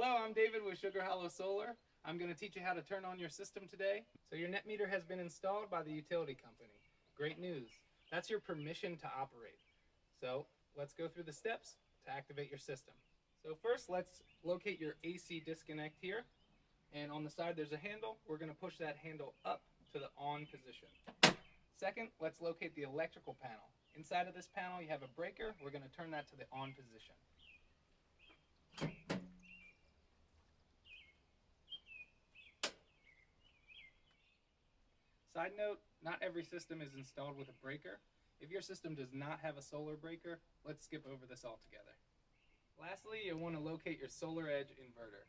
Hello, I'm David with Sugar Hollow Solar. I'm going to teach you how to turn on your system today. So your net meter has been installed by the utility company. Great news. That's your permission to operate. So let's go through the steps to activate your system. So first, let's locate your AC disconnect here. And on the side there's a handle. We're going to push that handle up to the on position. Second, let's locate the electrical panel. Inside of this panel you have a breaker. We're going to turn that to the on position. Side note, not every system is installed with a breaker. If your system does not have a solar breaker, let's skip over this altogether. Lastly, you'll want to locate your solar edge inverter.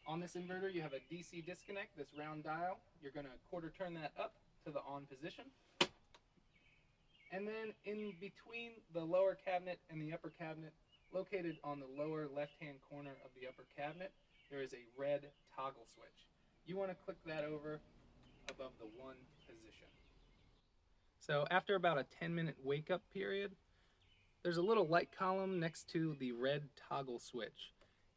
On this inverter you have a DC disconnect, this round dial. You're going to quarter turn that up to the on position. And then in between the lower cabinet and the upper cabinet, located on the lower left-hand corner of the upper cabinet, there is a red toggle switch. You want to click that over above the one position. So after about a 10-minute wake-up period, there's a little light column next to the red toggle switch.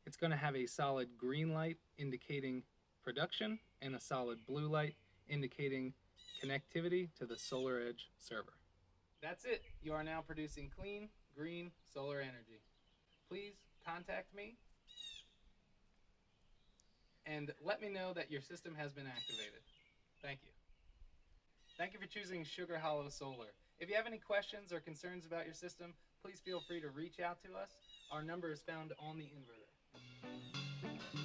It's going to have a solid green light indicating production and a solid blue light indicating connectivity to the SolarEdge server. That's it. You are now producing clean, green solar energy. Please contact me and let me know that your system has been activated. Thank you. Thank you for choosing Sugar Hollow Solar. If you have any questions or concerns about your system, please feel free to reach out to us. Our number is found on the inverter.